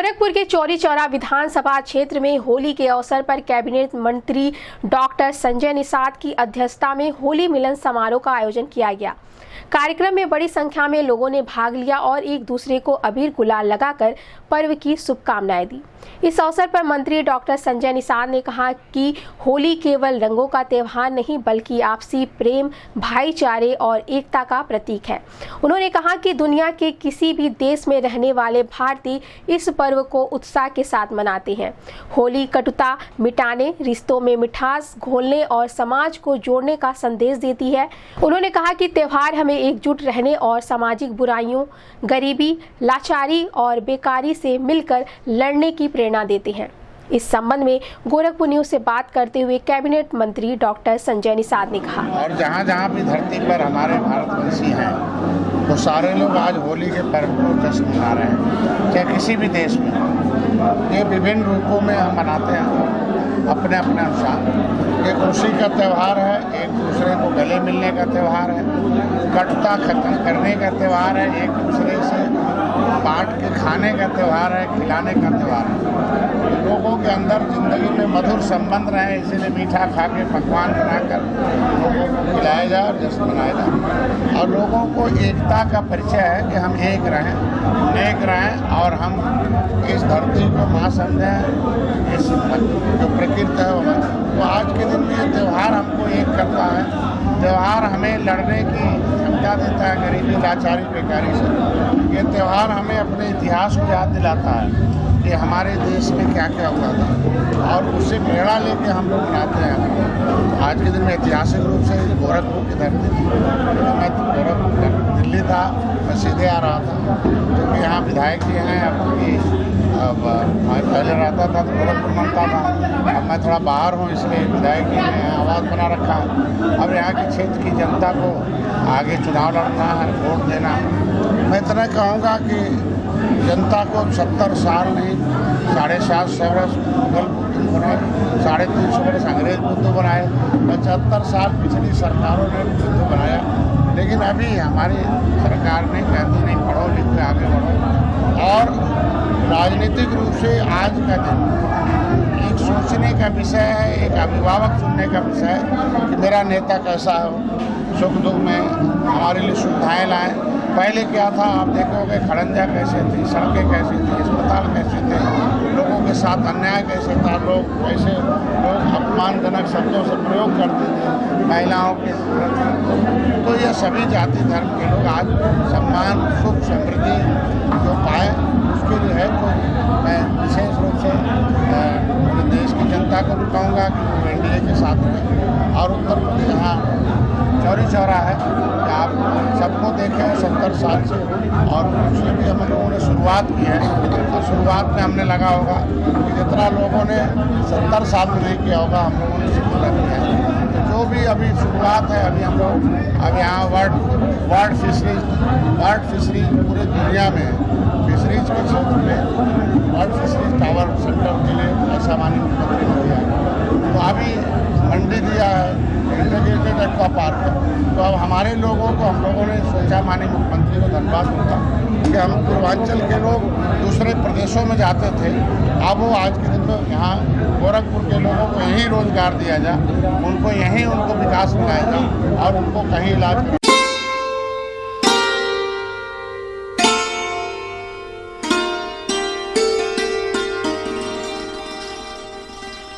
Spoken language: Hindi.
गोरखपुर के चौरी चौरा विधानसभा क्षेत्र में होली के अवसर पर कैबिनेट मंत्री डॉक्टर संजय निषाद की अध्यक्षता में होली मिलन समारोह का आयोजन किया गया। कार्यक्रम में बड़ी संख्या में लोगों ने भाग लिया और एक दूसरे को अबीर गुलाल लगाकर पर्व की शुभकामनाएं दी। इस अवसर पर मंत्री डॉक्टर संजय निषाद ने कहा कि होली केवल रंगों का त्योहार नहीं बल्कि आपसी प्रेम, भाईचारे और एकता का प्रतीक है। उन्होंने कहा कि दुनिया के किसी भी देश में रहने वाले भारतीय इस पर्व को उत्साह के साथ मनाते हैं। होली कटुता मिटाने, रिश्तों में मिठास घोलने और समाज को जोड़ने का संदेश देती है। उन्होंने कहा कि त्योहार हमें एकजुट रहने और सामाजिक बुराइयों, गरीबी, लाचारी और बेकारी से मिलकर लड़ने की प्रेरणा देते हैं। इस संबंध में गोरखपुर न्यूज से बात करते हुए कैबिनेट मंत्री डॉक्टर संजय निषाद ने कहा, और जहाँ जहाँ भी धरती पर हमारे भारतवंशी हैं तो सारे लोग आज होली के पर्व को जश्न मना रहे हैं। चाहे किसी भी देश में ये विभिन्न रूपों में हम मनाते हैं अपने अपने अनुसार। एक खुशी का त्यौहार है, एक दूसरे को गले मिलने का त्यौहार है, कटुता खत्म करने का त्यौहार है, एक दूसरे से बांट के खाने का त्यौहार है, खिलाने का त्यौहार है। लोगों के अंदर ज़िंदगी में मधुर संबंध रहे, इसीलिए मीठा खा के पकवान बनाकर लोगों को खिलाया जाए और जश्न मनाया जाए। और लोगों को एकता का परिचय है कि हम एक रहें, नेक रहें और हम इस धरती को माँ समझें, इस जो प्रकृति है। तो आज के दिन में ये त्यौहार हमको एक करता है। त्यौहार हमें लड़ने की क्षमता देता है गरीबी, लाचारी, बेकारी से। ये त्यौहार हमें अपने इतिहास को याद दिलाता है कि हमारे देश में क्या क्या हुआ था और उससे प्रेरणा लेके हम लोग मनाते हैं। आज के दिन में ऐतिहासिक रूप से गोरखपुर की धरती थी। मैं गोरखपुर दिल्ली था, मैं सीधे आ रहा था क्योंकि यहाँ विधायक जी हैं। अब पहले रहता था तो गोरखपुर मनता था, अब मैं थोड़ा बाहर हूँ इसलिए विधायक जी ने आवाज़ बना रखा है। अब यहाँ के क्षेत्र की जनता को आगे चुनाव लड़ना है, वोट देना है। मैं इतना कहूँगा कि जनता को 70 साल नहीं, 750 वर्ष मुगल बुद्ध बनाए, 350 वर्ष अंग्रेज बुद्ध बनाए, 75 साल पिछली सरकारों ने बुद्ध बनाया। लेकिन अभी हमारी सरकार ने कहती नहीं, पढ़ो लिख के आगे बढ़ो। और राजनीतिक रूप से आज का दिन एक सोचने का विषय है, एक अभिभावक चुनने का विषय है कि मेरा नेता कैसा हो, सुख दुख में हमारे लिए सुविधाएँ लाएँ। पहले क्या था आप देखोगे, खड़ंजा कैसे थी, सड़कें कैसी थी, अस्पताल कैसे थे, लोगों के साथ अन्याय कैसे था, लोग अपमानजनक शब्दों से प्रयोग करते थे महिलाओं के प्रति। तो ये सभी जाति धर्म के लोग आज सम्मान, सुख, समृद्धि जो पाए उसके लिए है। तो मैं विशेष रूप से पूरे देश की जनता को भी कहूँगा कि वो एनडीए के साथ रहें। और उत्तर प्रदेश यहाँ चौरी चौरा है कि आप सबको देखें 70 साल से, और उससे भी हम लोगों ने शुरुआत की है। और शुरुआत में हमने लगा होगा कि जितना लोगों ने 70 साल में नहीं किया होगा, हम लोगों ने इसे पूरा किया है। तो जो भी अभी शुरुआत है, अभी हम लोग अब यहाँ वर्ल्ड फिशरीज पूरे दुनिया में फिशरीज के क्षेत्र में वर्ल्ड फिशरीज टावर सेंटर के लिए ऐसा माननीय मुख्यमंत्री ने दिया है। तो अभी मंडी दिया है, इंटीग्रेटेड एक्वा पार्क है। तो अब हमारे लोगों को, हम लोगों ने सोचा माननीय मुख्यमंत्री को धन्यवाद होगा कि हम पूर्वांचल के लोग दूसरे प्रदेशों में जाते थे, अब वो आज के दिन में यहाँ गोरखपुर के लोगों को यहीं रोजगार दिया जाए, उनको यहीं उनको विकास मिलाया जाए और उनको कहीं इलाज